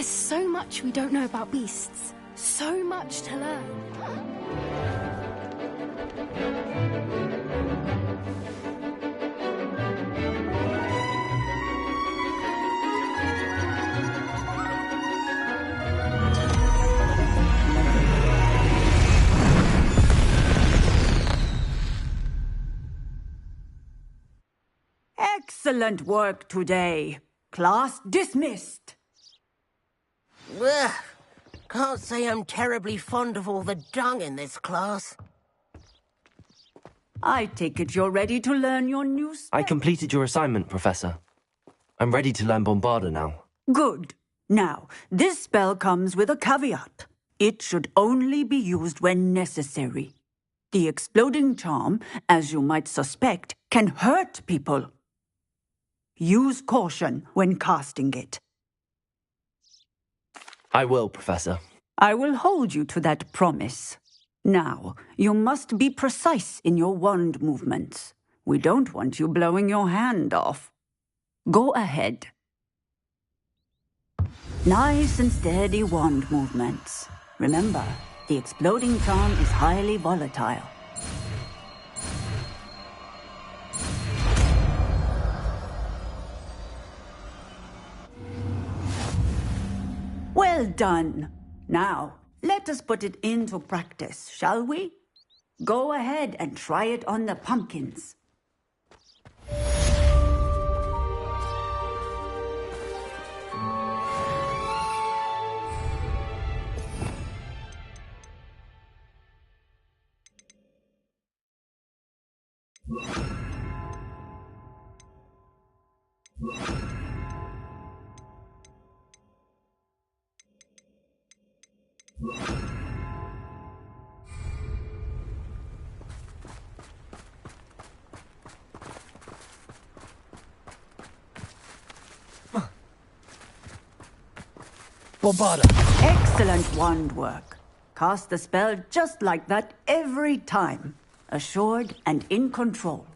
There's so much we don't know about beasts. So much to learn. Excellent work today. Class dismissed. Ugh. Can't say I'm terribly fond of all the dung in this class. I take it you're ready to learn your new spell. I completed your assignment, Professor. I'm ready to learn Bombarda now. Good. Now, this spell comes with a caveat. It should only be used when necessary. The exploding charm, as you might suspect, can hurt people. Use caution when casting it. I will, Professor. I will hold you to that promise. Now, you must be precise in your wand movements. We don't want you blowing your hand off. Go ahead. Nice and steady wand movements. Remember, the exploding charm is highly volatile. Well done. Now, let us put it into practice, shall we? Go ahead and try it on the pumpkins. Bombarda! Excellent wand work. Cast the spell just like that every time. Assured and in control.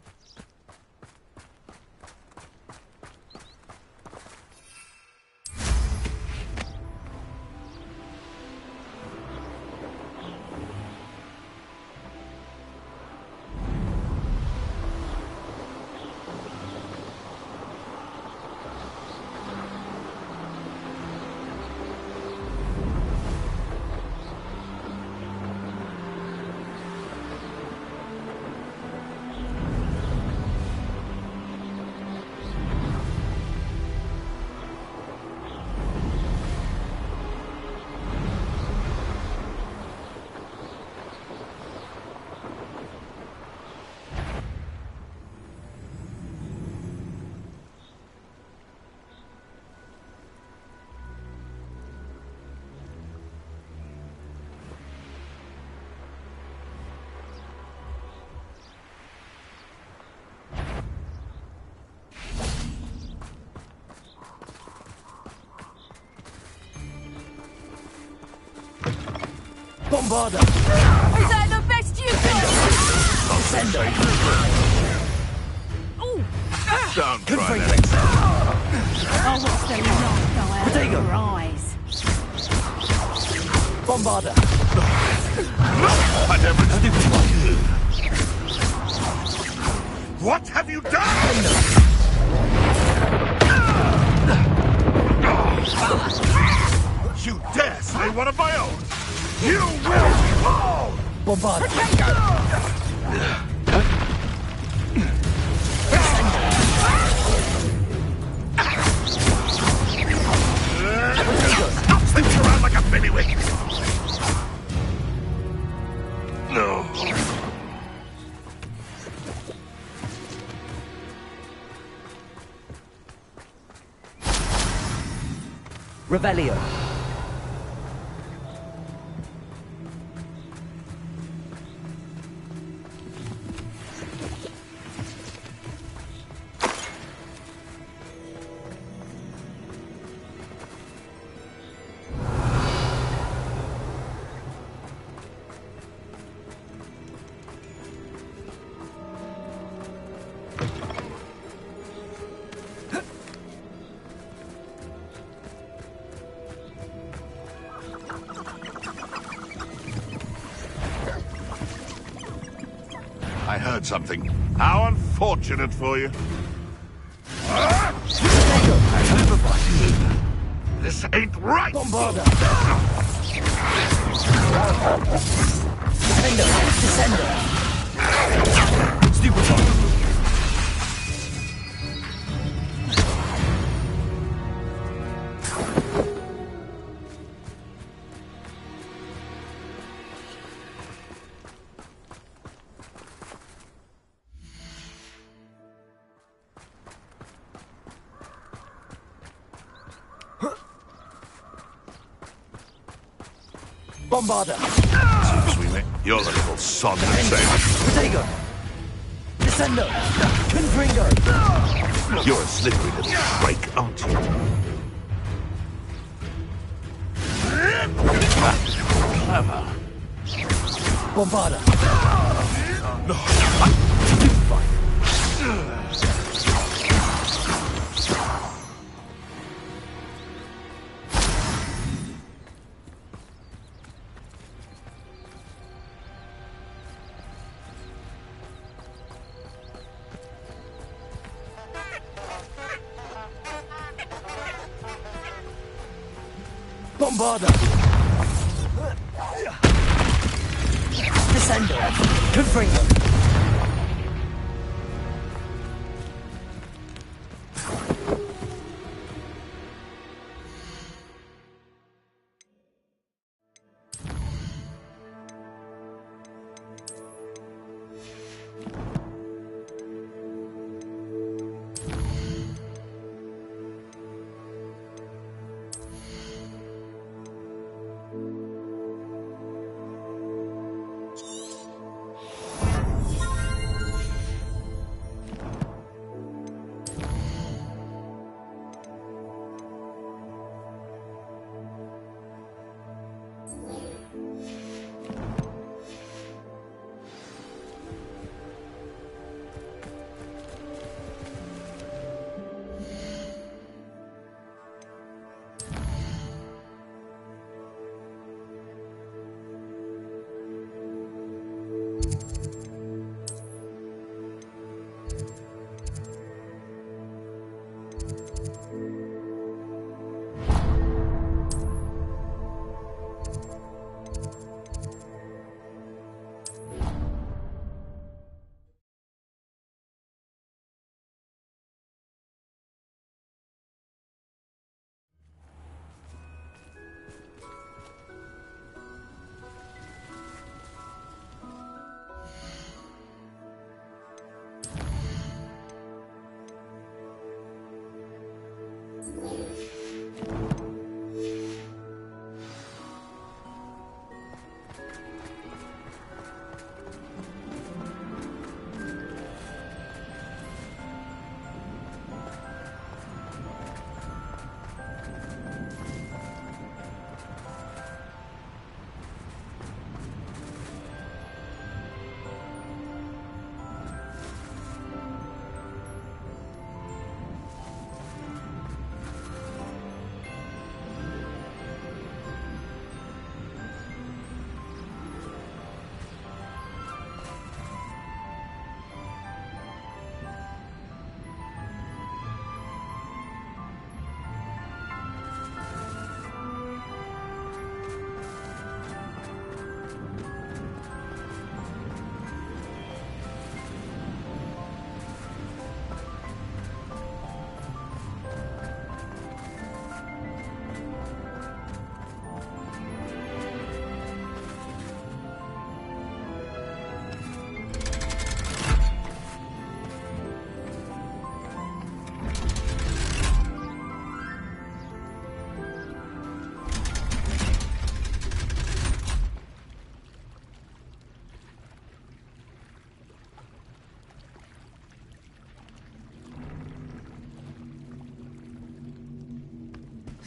Bombarda! Is that the best you've got? I'll send her. Don't try that. Oh, what's the light go out of your eyes? Bombarda! What have you done? You dare slay one of my own? You will fall! Bombarda! Stop slipping around like a bailiwick! No. Revelio. heard something. How unfortunate for you. This ain't right! Bombarda! Descender! Stupefy! Bombarda! Sweetie, you're the little son that saved. Protego! Descendo! Confringo! You're a slippery little freak, aren't you? Clever. Bombarda! Bombarda! Descendo! Confringo!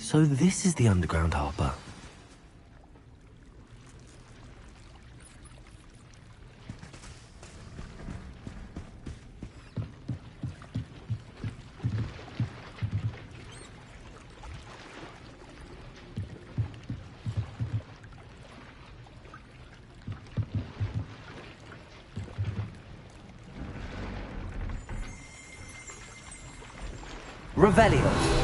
So this is the underground harbour. Revelio.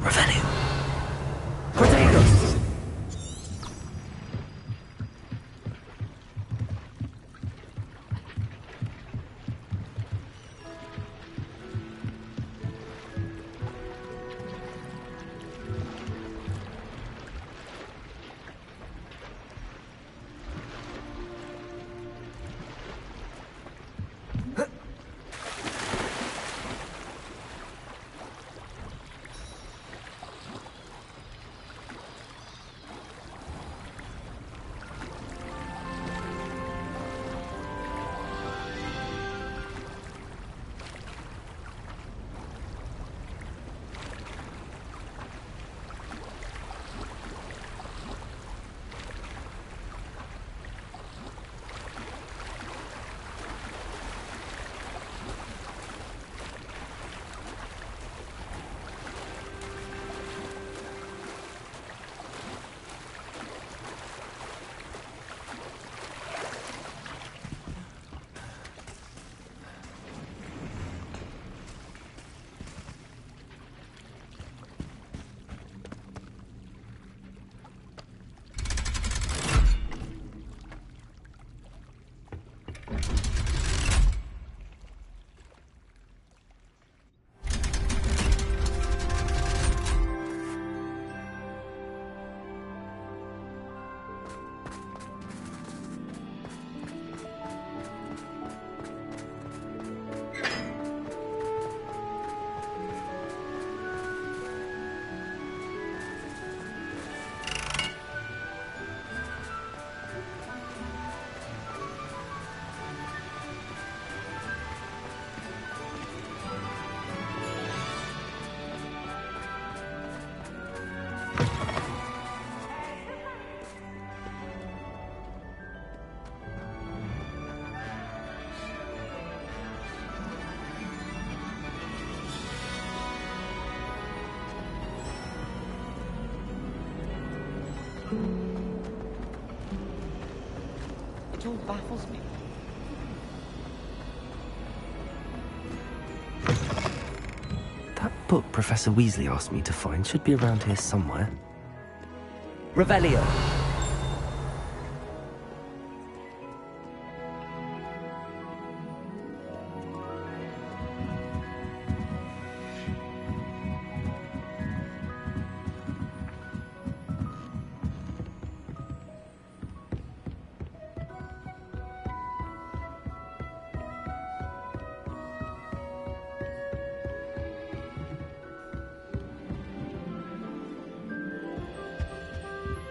Revelio. Potatoes. It all baffles me. That book Professor Weasley asked me to find should be around here somewhere. Revelio.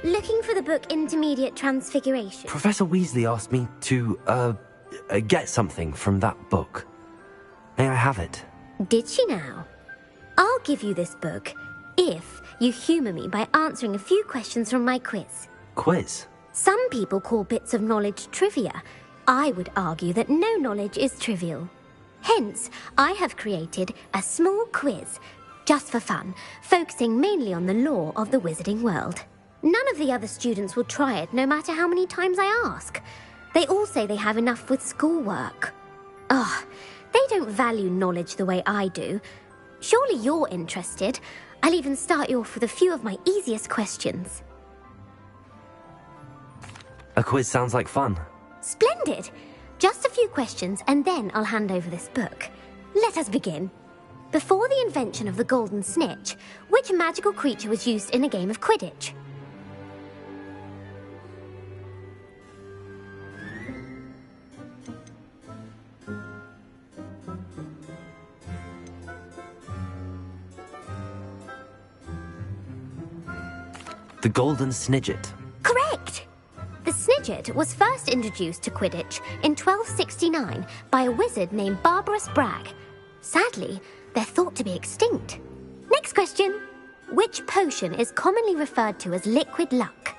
Looking for the book Intermediate Transfiguration. Professor Weasley asked me to, get something from that book. May I have it? Did she now? I'll give you this book if you humour me by answering a few questions from my quiz. Quiz? Some people call bits of knowledge trivia. I would argue that no knowledge is trivial. Hence, I have created a small quiz, just for fun, focusing mainly on the lore of the wizarding world. None of the other students will try it, no matter how many times I ask. They all say they have enough with schoolwork. Ugh, they don't value knowledge the way I do. Surely you're interested. I'll even start you off with a few of my easiest questions. A quiz sounds like fun. Splendid! Just a few questions, and then I'll hand over this book. Let us begin. Before the invention of the golden snitch, which magical creature was used in a game of Quidditch? The Golden Snidget. Correct! The snitch Fidget was first introduced to Quidditch in 1269 by a wizard named Barbarous Bragg. Sadly, they're thought to be extinct. Next question. Which potion is commonly referred to as liquid luck?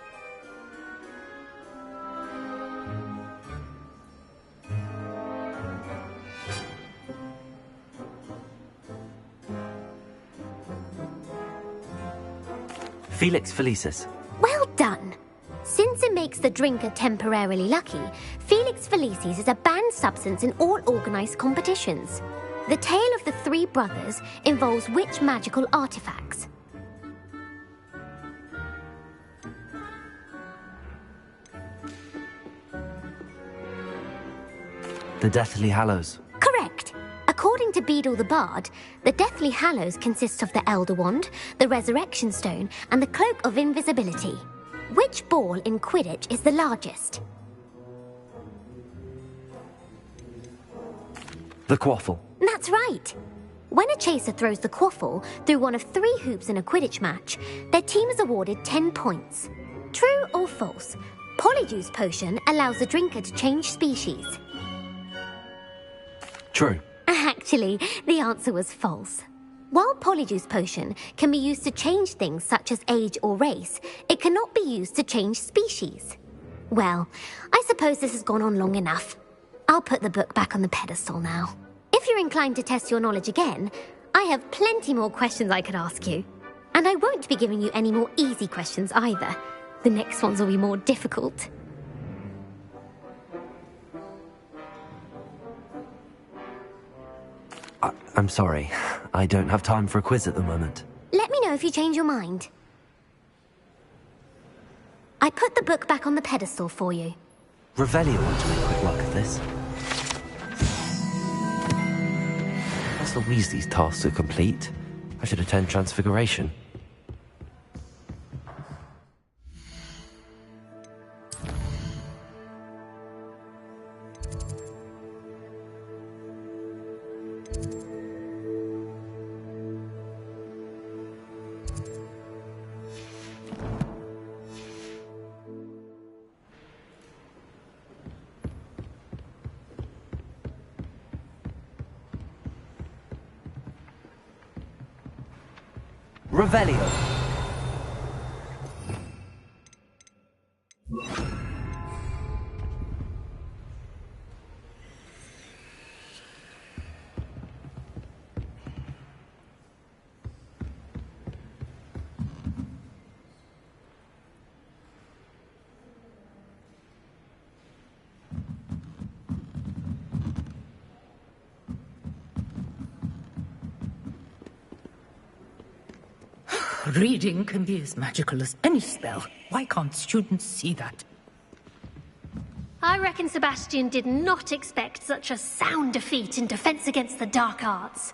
Felix Felicis. Well done. Since it makes the drinker temporarily lucky, Felix Felicis is a banned substance in all organised competitions. The tale of the three brothers involves which magical artifacts? The Deathly Hallows. Correct. According to Beadle the Bard, the Deathly Hallows consists of the Elder Wand, the Resurrection Stone, and the Cloak of Invisibility. Which ball in Quidditch is the largest? The Quaffle. That's right. When a chaser throws the quaffle through one of 3 hoops in a Quidditch match, their team is awarded 10 points. True or false? Polyjuice Potion allows the drinker to change species. True. Actually, the answer was false. While Polyjuice Potion can be used to change things such as age or race, it cannot be used to change species. Well, I suppose this has gone on long enough. I'll put the book back on the pedestal now. If you're inclined to test your knowledge again, I have plenty more questions I could ask you. And I won't be giving you any more easy questions either. The next ones will be more difficult. I'm sorry. I don't have time for a quiz at the moment. Let me know if you change your mind. I put the book back on the pedestal for you. Revelio want to make quick work of this. Professor Weasley's tasks are complete. I should attend Transfiguration. Revelio. Reading can be as magical as any spell. Why can't students see that? I reckon Sebastian did not expect such a sound defeat in Defense Against the Dark Arts.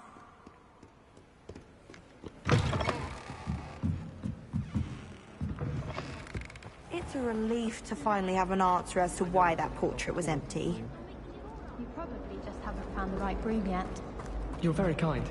It's a relief to finally have an answer as to why that portrait was empty. You probably just haven't found the right broom yet. You're very kind.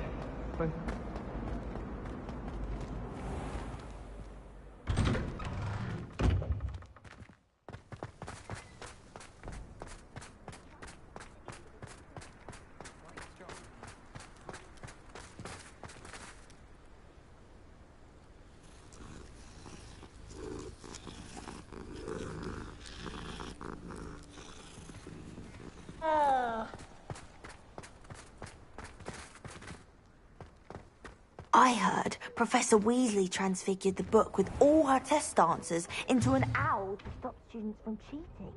I heard Professor Weasley transfigured the book with all her test answers into an owl to stop students from cheating.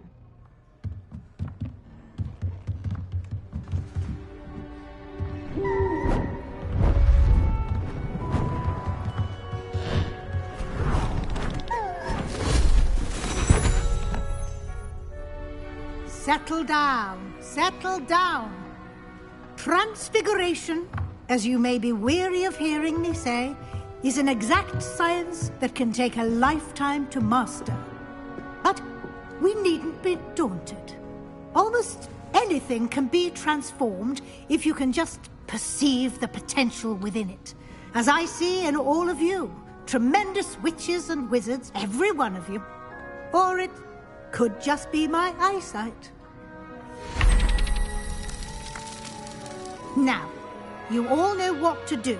Settle down, settle down. Transfiguration, as you may be weary of hearing me say, is an exact science that can take a lifetime to master. But we needn't be daunted. Almost anything can be transformed if you can just perceive the potential within it. As I see in all of you, tremendous witches and wizards, every one of you. Or it Could just be my eyesight. Now, you all know what to do.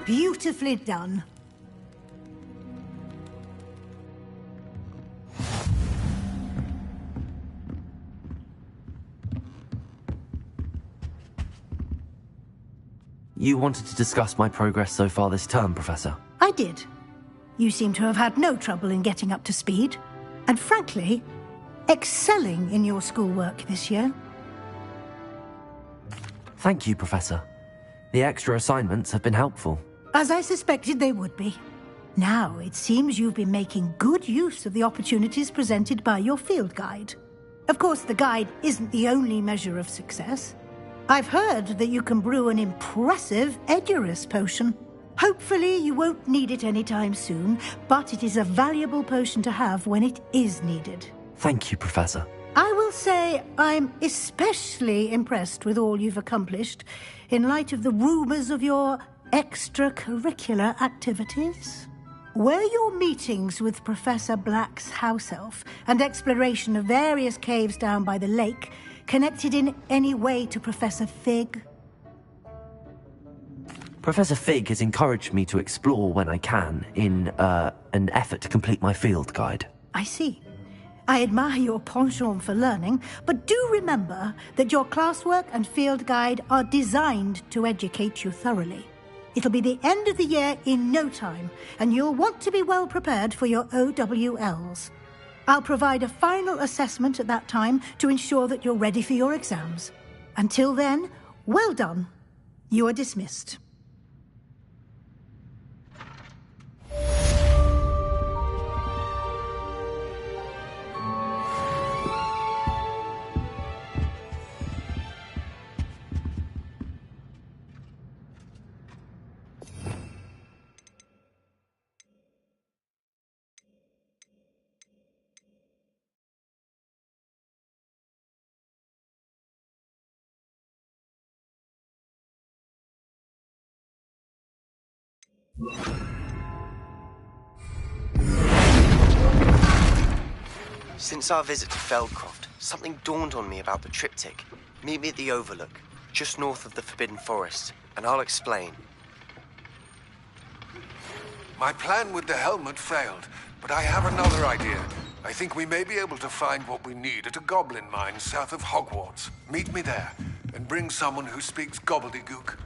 Beautifully done. You wanted to discuss my progress so far this term, Professor? I did. You seem to have had no trouble in getting up to speed, and frankly, excelling in your schoolwork this year. Thank you, Professor. The extra assignments have been helpful. As I suspected they would be. Now, it seems you've been making good use of the opportunities presented by your field guide. Of course, the guide isn't the only measure of success. I've heard that you can brew an impressive Edurus potion. Hopefully, you won't need it anytime soon, but it is a valuable potion to have when it is needed. Thank you, Professor. I will say I'm especially impressed with all you've accomplished in light of the rumors of your extracurricular activities. Were your meetings with Professor Black's house elf and exploration of various caves down by the lake connected in any way to Professor Fig? Professor Fig has encouraged me to explore when I can in an effort to complete my field guide. I see. I admire your penchant for learning, but do remember that your classwork and field guide are designed to educate you thoroughly. It'll be the end of the year in no time, and you'll want to be well prepared for your OWLs. I'll provide a final assessment at that time to ensure that you're ready for your exams. Until then, well done. You are dismissed. Since our visit to Feldcroft, something dawned on me about the triptych. Meet me at the Overlook, just north of the Forbidden Forest, and I'll explain. My plan with the helmet failed, but I have another idea. I think we may be able to find what we need at a goblin mine south of Hogwarts. Meet me there, and bring someone who speaks gobbledygook.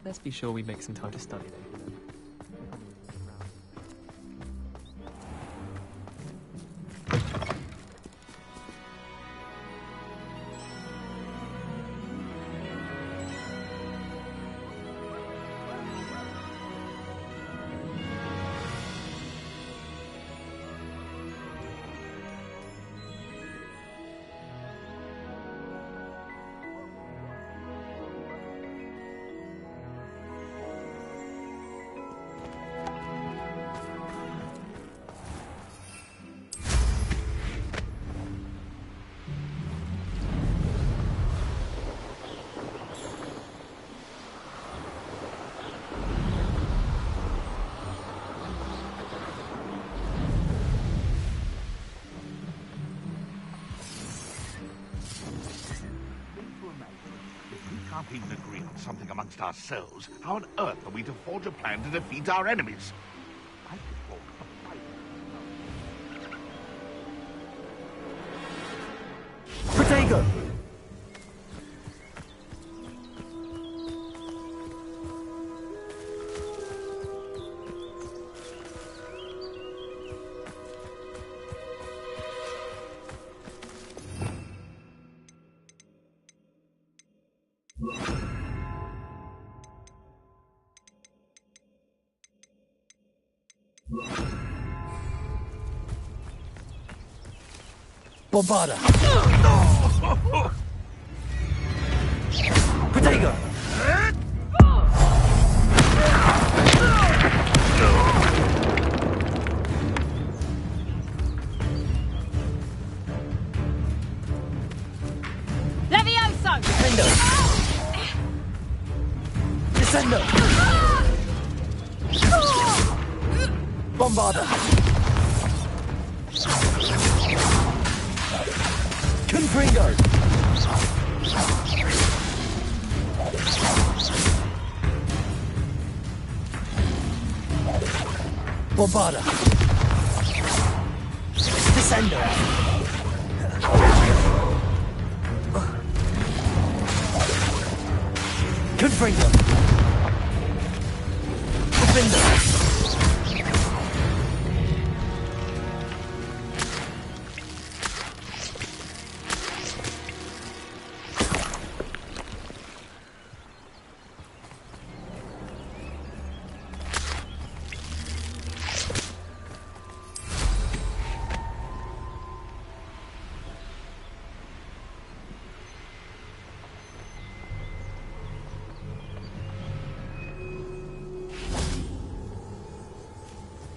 Let's be sure we make some time to study though. Can't even agree on something amongst ourselves. How on earth are we to forge a plan to defeat our enemies? Protego! Bombarda! Protego! Levioso! Defendo! Descendo! Bombarda! Confringo! Bombarda! Descendo! Confringo! Defender!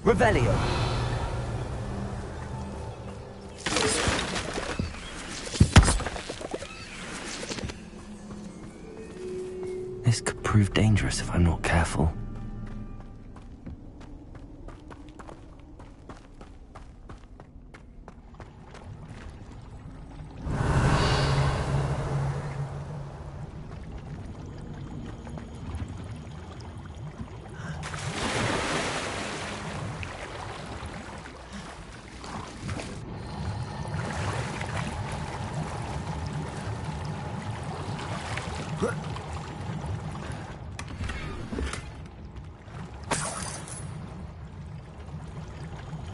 Revelio. This could prove dangerous if I'm not careful.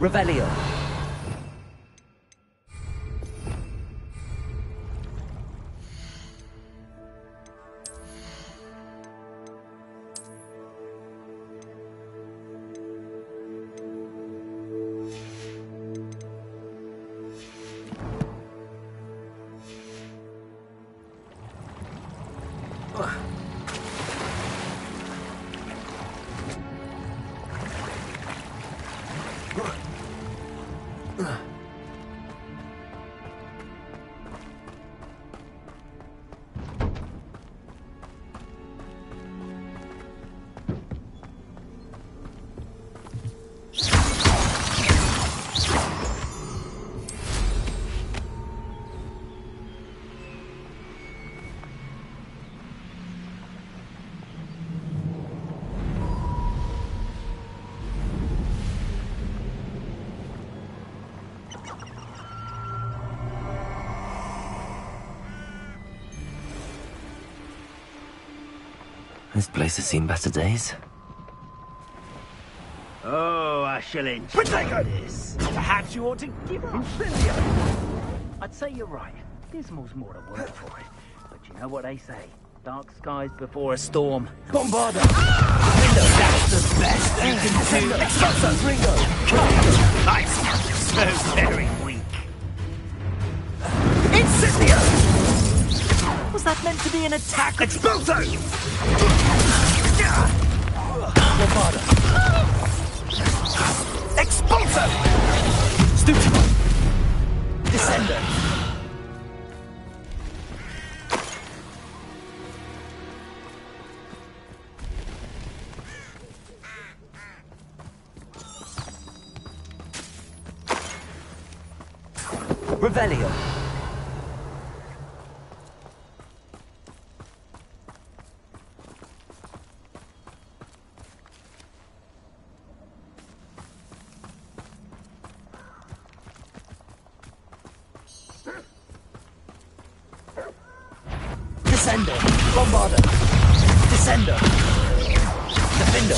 Revelio. This place has seen better days. Oh, I shall enjoy this. Perhaps you ought to give up. Incendio! I'd say you're right. Dismal's more to work for it. But you know what they say. Dark skies before a storm. Bombarda! That's the best you can do. Expulso! Ringo! Nice. So very weak. Incendio! Was that meant to be an attack? Expulso! Bombarda! Expulso! Stupid! Descender! Revelio. Descendo. Bombarda. Descendo. Defendo.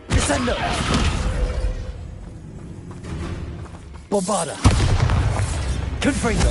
Descendo. Bombarda. Confringo.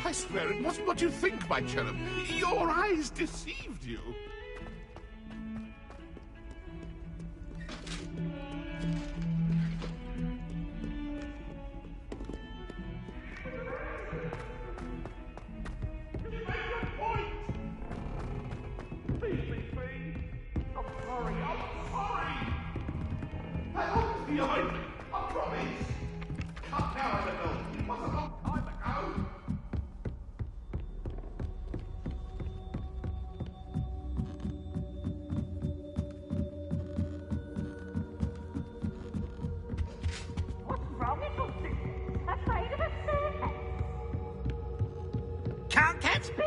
I swear it wasn't what you think, my cherub. Your eyes deceived you. Can't catch me!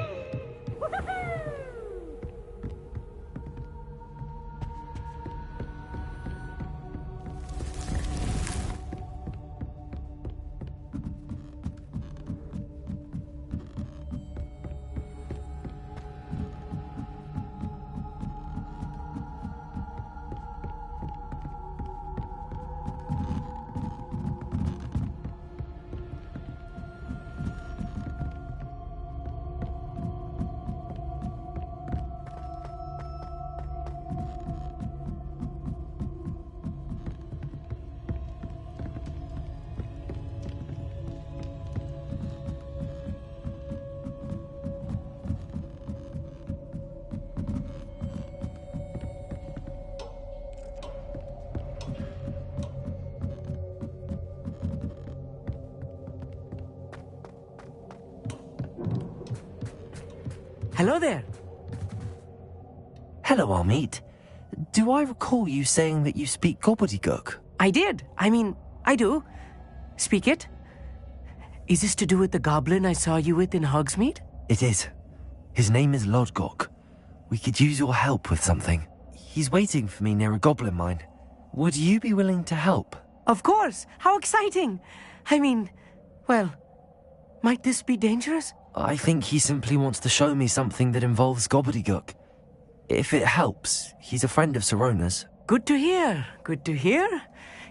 Hello there. Hello, Amit. Do I recall you saying that you speak gobbledygook? I did. I do. Speak it. Is this to do with the goblin I saw you with in Hogsmeade? It is. His name is Lodgok. We could use your help with something. He's waiting for me near a goblin mine. Would you be willing to help? Of course. How exciting. Well, might this be dangerous? I think he simply wants to show me something that involves gobbledygook. If it helps, he's a friend of Sirona's. Good to hear. Good to hear.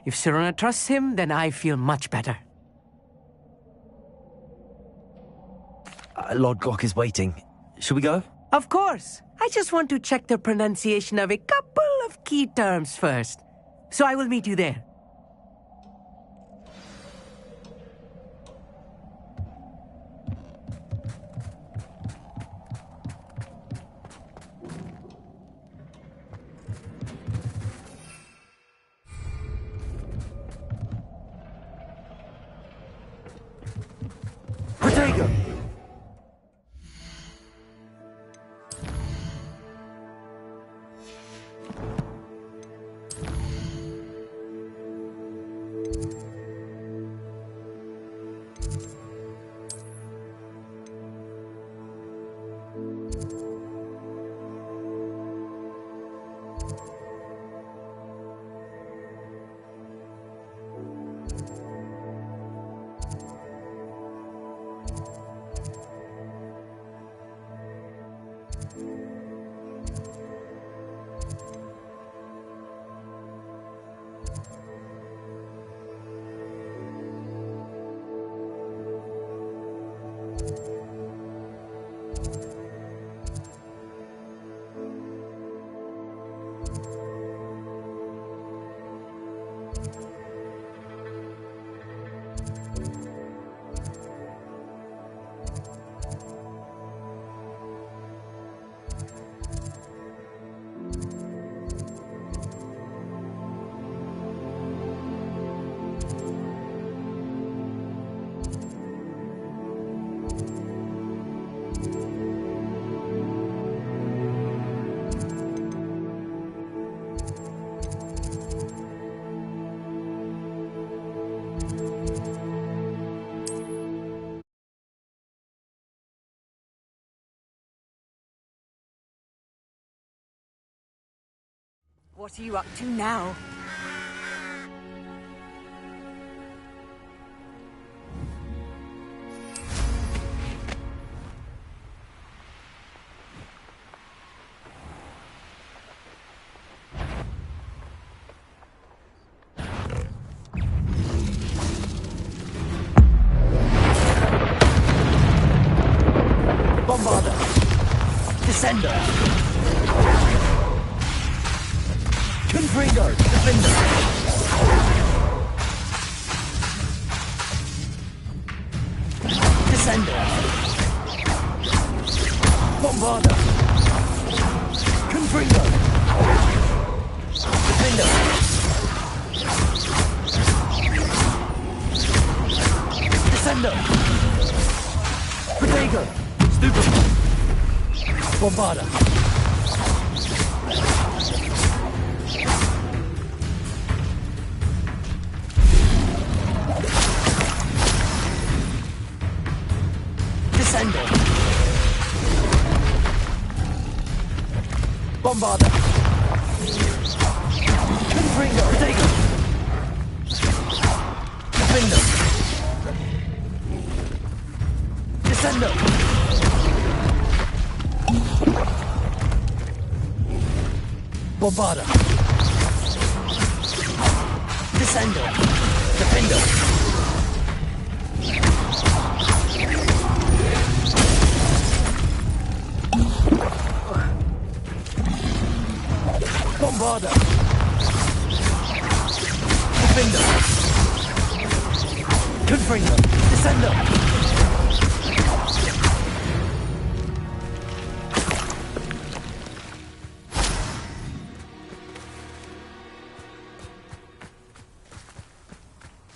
If Sirona trusts him, then I feel much better. Lodgok is waiting. Shall we go? Of course. I just want to check the pronunciation of a couple of key terms first. So I will meet you there. What are you up to now? Bombarder! Descender! Confringo! Defender! Descender! Bombarder! Confringo! Defender! Descender! Protego! Stupid! Bombarder! Descender! Bombarder! Confringo! Protego! Defender! Descender! Bombarder! Descender! Defender! Bombarder! Defender! Confringo! Descender!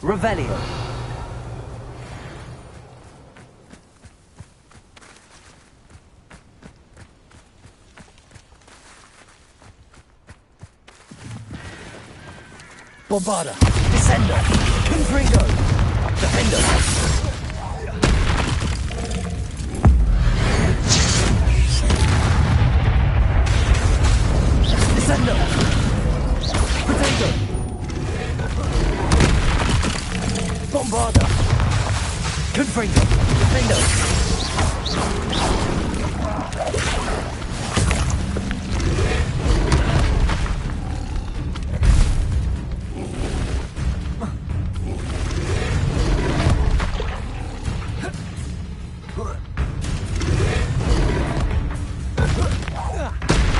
Revelio. Bombarder. Descender. Confringo. Defender. Descender. Protego. Bombarder! Confringo! Defender!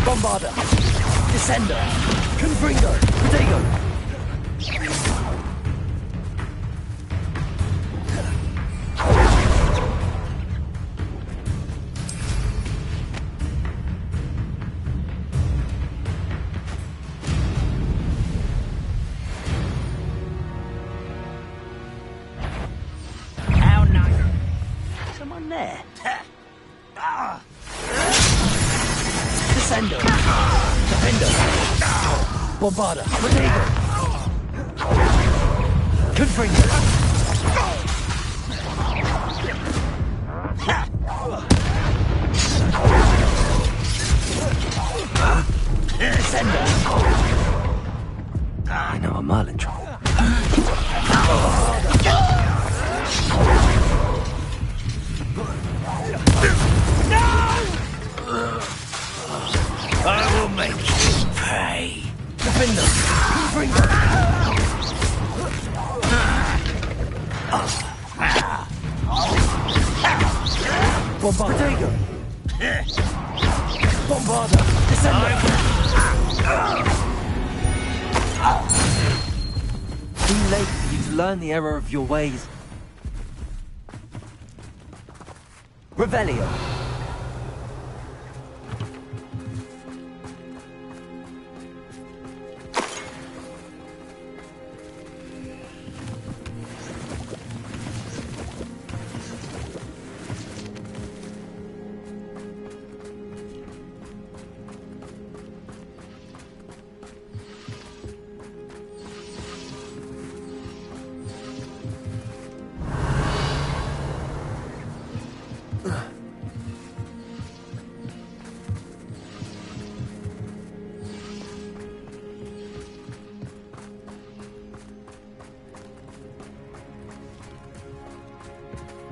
Bombarder! Descender! Confringo! Protego! Someone there? Descender! Defender! Bombarder! Protego! Confringo! Descender! I know a Merlin troll. I will make you pay. Defender! Confringo! Bombarder! Bombarder! Descender! Too late for you to learn the error of your ways. Revelio.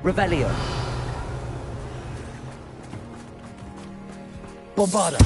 Revelio. Bombarda.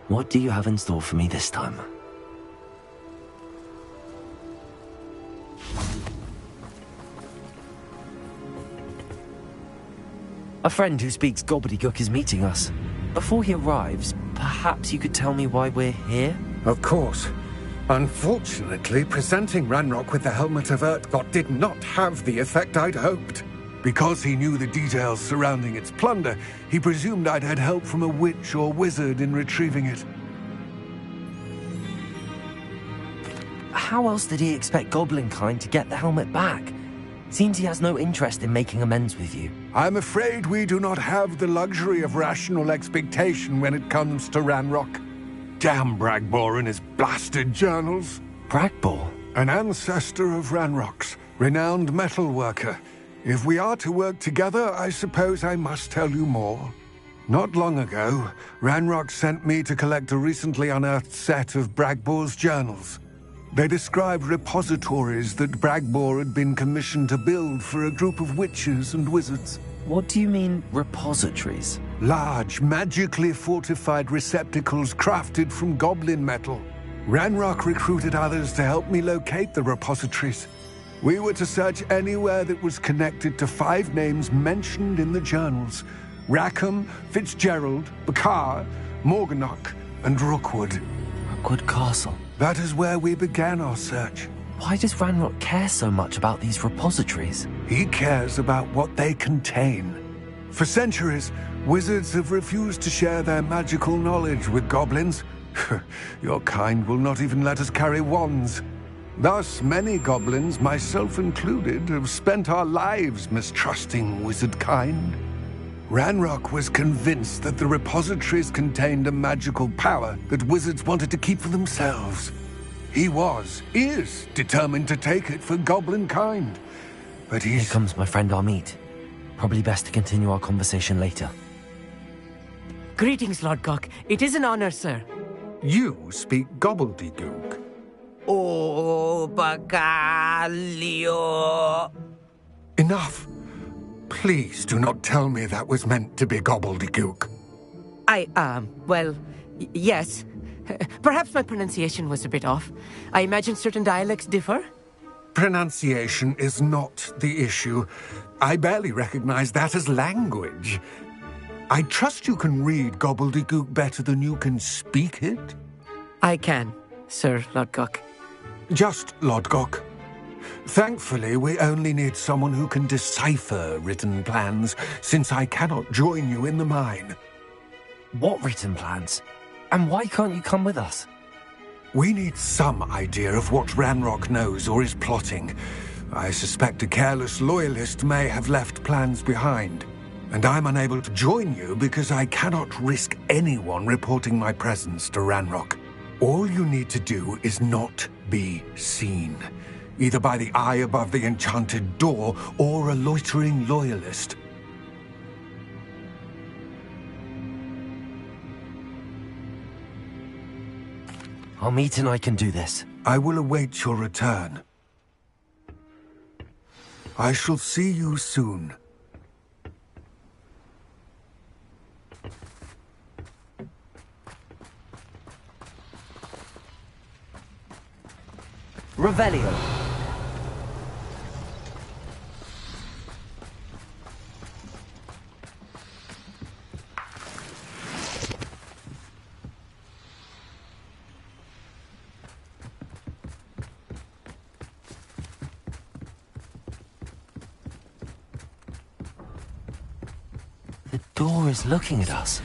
What do you have in store for me this time? A friend who speaks gobbledygook is meeting us. Before he arrives, perhaps you could tell me why we're here? Of course. Unfortunately, presenting Ranrock with the Helmet of Urtkot did not have the effect I'd hoped. Because he knew the details surrounding its plunder, he presumed I'd had help from a witch or wizard in retrieving it. How else did he expect Goblinkind to get the helmet back? Seems he has no interest in making amends with you. I'm afraid we do not have the luxury of rational expectation when it comes to Ranrock. Damn Bragbor and his blasted journals. Bragbor? An ancestor of Ranrock's, renowned metal worker. If we are to work together, I suppose I must tell you more. Not long ago, Ranrock sent me to collect a recently unearthed set of Bragbor's journals. They described repositories that Bragbor had been commissioned to build for a group of witches and wizards. What do you mean, repositories? Large, magically fortified receptacles crafted from goblin metal. Ranrock recruited others to help me locate the repositories. We were to search anywhere that was connected to 5 names mentioned in the journals: Rackham, Fitzgerald, Bakar, Morganach, and Rookwood. Rookwood Castle. That is where we began our search. Why does Ranrock care so much about these repositories? He cares about what they contain. For centuries, wizards have refused to share their magical knowledge with goblins. Your kind will not even let us carry wands. Thus, many goblins, myself included, have spent our lives mistrusting wizard kind. Ranrock was convinced that the repositories contained a magical power that wizards wanted to keep for themselves. He is determined to take it for goblin kind. But Here comes my friend Amit. Probably best to continue our conversation later. Greetings, Lord Gok. It is an honor, sir. You speak gobbledygook. Oh, Bacalio. Enough. Please do not tell me that was meant to be gobbledygook. Well, yes. Perhaps my pronunciation was a bit off. I imagine certain dialects differ? Pronunciation is not the issue. I barely recognize that as language. I trust you can read gobbledygook better than you can speak it? I can, Sir Lord Gok. Just Lord Gok. Thankfully, we only need someone who can decipher written plans, since I cannot join you in the mine. What written plans? And why can't you come with us? We need some idea of what Ranrock knows or is plotting. I suspect a careless loyalist may have left plans behind. And I'm unable to join you because I cannot risk anyone reporting my presence to Ranrock. All you need to do is not be seen. either by the eye above the enchanted door or a loitering loyalist. Armit and I can do this. I will await your return. I shall see you soon. Revelio. The door is looking at us.